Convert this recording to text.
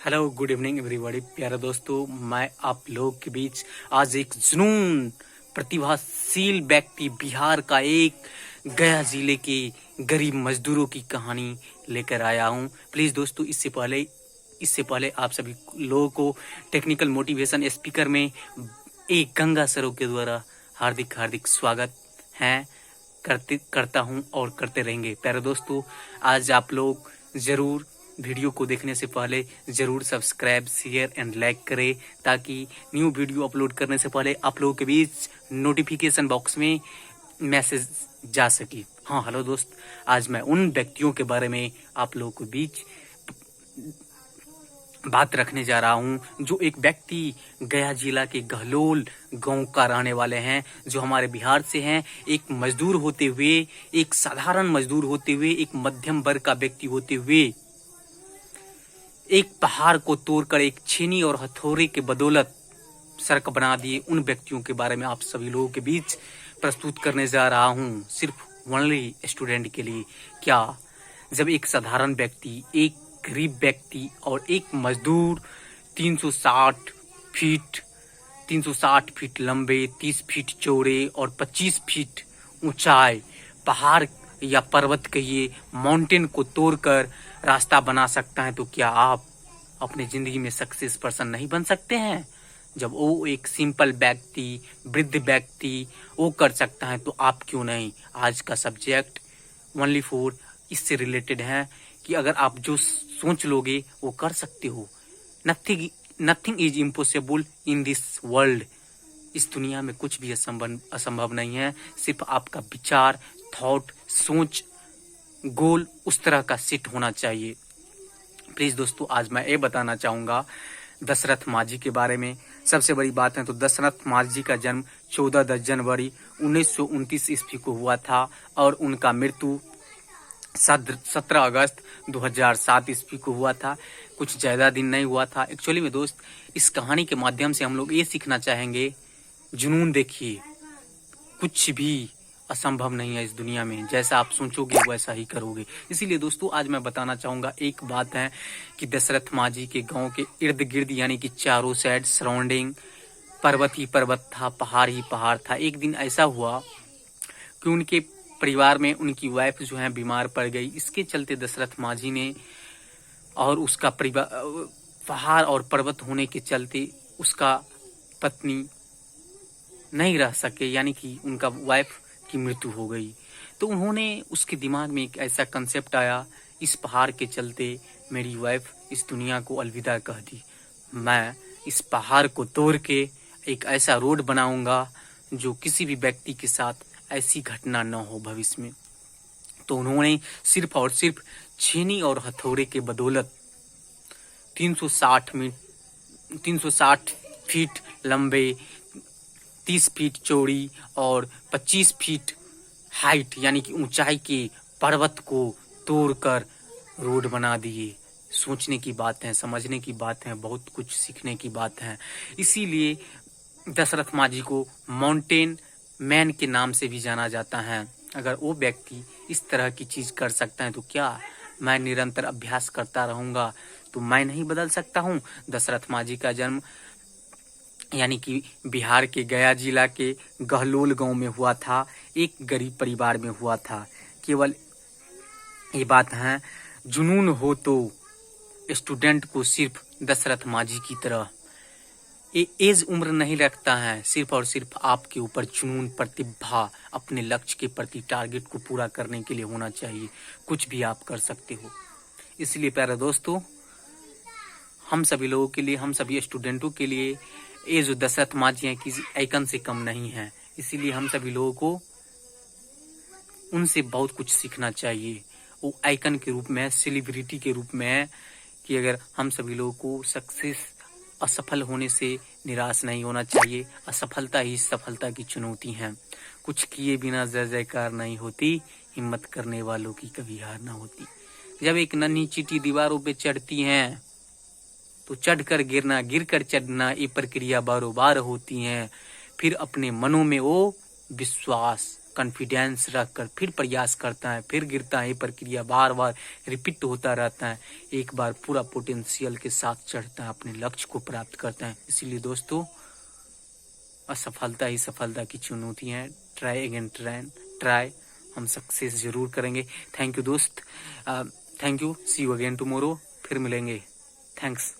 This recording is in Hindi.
Hello good evening everybody. प्यारे दोस्तों, मैं आप लोग के बीच आज एक जुनून प्रतिभाशील व्यक्ति बिहार का एक गया जिले के गरीब मजदूरों की कहानी लेकर आया हूं। प्लीज दोस्तों, इससे पहले आप सभी लोगों को टेक्निकल मोटिवेशन स्पीकर में एक गंगा सरों के द्वारा हार्दिक हार्दिक स्वागत है करता हूं और करते रहेंगे। प्यारे दोस्तों, आज आप लोग जरूर वीडियो को देखने से पहले जरूर सब्सक्राइब, शेयर एंड लाइक करें ताकि न्यू वीडियो अपलोड करने से पहले आप लोगों के बीच नोटिफिकेशन बॉक्स में मैसेज जा सके। हाँ हेलो दोस्त, आज मैं उन व्यक्तियों के बारे में आप लोगों के बीच बात रखने जा रहा हूं जो एक व्यक्ति गया जिला के गहलोल गांव का रहने वाले हैं, जो हमारे बिहार से हैं। एक मजदूर होते हुए, एक साधारण मजदूर होते हुए, एक मध्यम वर्ग का व्यक्ति होते हुए एक पहाड़ को तोड़कर एक छेनी और हथौड़े के बदौलत सड़क बना दिए उन व्यक्तियों के बारे में आप सभी लोगों के बीच प्रस्तुत करने जा रहा हूं, सिर्फ ओनली स्टूडेंट के लिए। क्या जब एक साधारण व्यक्ति, एक गरीब व्यक्ति और एक मजदूर 360 फीट लंबे, 30 फीट चौड़े और 25 फीट ऊंचाई पहाड़ या पर्वत कहिए, माउंटेन को तोड़कर रास्ता बना सकता है, तो क्या आप अपनी जिंदगी में सक्सेस पर्सन नहीं बन सकते हैं? जब वो एक सिंपल व्यक्ति, वृद्ध व्यक्ति वो कर सकता है, तो आप क्यों नहीं? आज का सब्जेक्ट ओनली फॉर इससे रिलेटेड है कि अगर आप जो सोच लोगे वो कर सकते हो। Nothing is impossible in this world. इस दुनिया में कुछ भी असंभव नहीं है। सिर्फ आपका विचार, थॉट, सोच, गोल उस तरह का सेट होना चाहिए। प्लीज दोस्तों, आज मैं ये बताना चाहूंगा दशरथ माझी के बारे में। सबसे बड़ी बात है तो दशरथ माझी का जन्म 14 जनवरी 1929 ईस्वी को हुआ था और उनका मृत्यु 17 अगस्त 2007 ईस्वी को हुआ था। कुछ ज्यादा दिन नहीं हुआ था। एक्चुअली में दोस्त, इस कहानी के माध्यम से हम लोग ये सीखना चाहेंगे, जुनून देखिए, कुछ भी असंभव नहीं है इस दुनिया में। जैसा आप सोचोगे वैसा ही करोगे। इसीलिए दोस्तों, आज मैं बताना चाहूंगा एक बात है कि दशरथ माझी के गांव के इर्द गिर्द यानी कि चारों साइड सराउंडिंग पर्वत ही पर्वत था, पहाड़ ही पहाड़ था। एक दिन ऐसा हुआ कि उनके परिवार में उनकी वाइफ जो है बीमार पड़ गई। इसके चलते दशरथ माझी ने और उसका परिवार, पहाड़ और पर्वत होने के चलते उसका पत्नी नहीं रह सके, यानी कि उनका वाइफ की मृत्यु हो गई। तो उन्होंने, उसके दिमाग में एक ऐसा कंसेप्ट आया, इस पहाड़ के चलते मेरी वाइफ इस दुनिया को अलविदा कह दी, मैं इस पहाड़ को तोड़ के एक ऐसा रोड बनाऊंगा जो किसी भी व्यक्ति के साथ ऐसी घटना न हो भविष्य में। तो उन्होंने सिर्फ और सिर्फ छेनी और हथौड़े के बदौलत 360 फीट लंबे, 30 फीट चौड़ी और 25 फीट हाइट यानी कि ऊंचाई के पर्वत को तोड़कर रोड बना दिए। सोचने की बात है, समझने की बात है, बहुत कुछ सीखने की बात है। इसीलिए दशरथ माझी को माउंटेन मैन के नाम से भी जाना जाता है। अगर वो व्यक्ति इस तरह की चीज कर सकता है, तो क्या मैं निरंतर अभ्यास करता रहूंगा तो मैं नहीं बदल सकता हूँ? दशरथ माझी का जन्म यानी कि बिहार के गया जिला के गहलोल गांव में हुआ था, एक गरीब परिवार में हुआ था। केवल ये बात है, जुनून हो तो स्टूडेंट को सिर्फ दशरथ माझी की तरह ये एज उम्र नहीं रखता है। सिर्फ और सिर्फ आपके ऊपर जुनून, प्रतिभा, अपने लक्ष्य के प्रति टारगेट को पूरा करने के लिए होना चाहिए। कुछ भी आप कर सकते हो। इसलिए प्यारे दोस्तों, हम सभी लोगों के लिए, हम सभी स्टूडेंटों के लिए ये जो दशरथ माझी है किसी आइकन से कम नहीं है। इसीलिए हम सभी लोगों को उनसे बहुत कुछ सीखना चाहिए। वो आइकन के रूप में है, सेलिब्रिटी के रूप में है कि अगर हम सभी लोगों को सक्सेस, असफल होने से निराश नहीं होना चाहिए। असफलता ही सफलता की चुनौती है। कुछ किए बिना जय जयकार नहीं होती, हिम्मत करने वालों की कभी हार ना होती। जब एक नन्ही चींटी दीवारों पे चढ़ती हैं तो चढ़कर गिरना, गिरकर चढ़ना, ये प्रक्रिया बारों बार होती है। फिर अपने मनों में वो विश्वास कॉन्फिडेंस रखकर फिर प्रयास करता है, फिर गिरता है, ये प्रक्रिया बार बार रिपीट होता रहता है, एक बार पूरा पोटेंशियल के साथ चढ़ता है, अपने लक्ष्य को प्राप्त करता है। इसीलिए दोस्तों, असफलता ही सफलता की चुनौती है। ट्राई अगेन ट्राई, हम सक्सेस जरूर करेंगे। थैंक यू दोस्त, thank you, see you again tomorrow, फिर मिलेंगे। थैंक्स।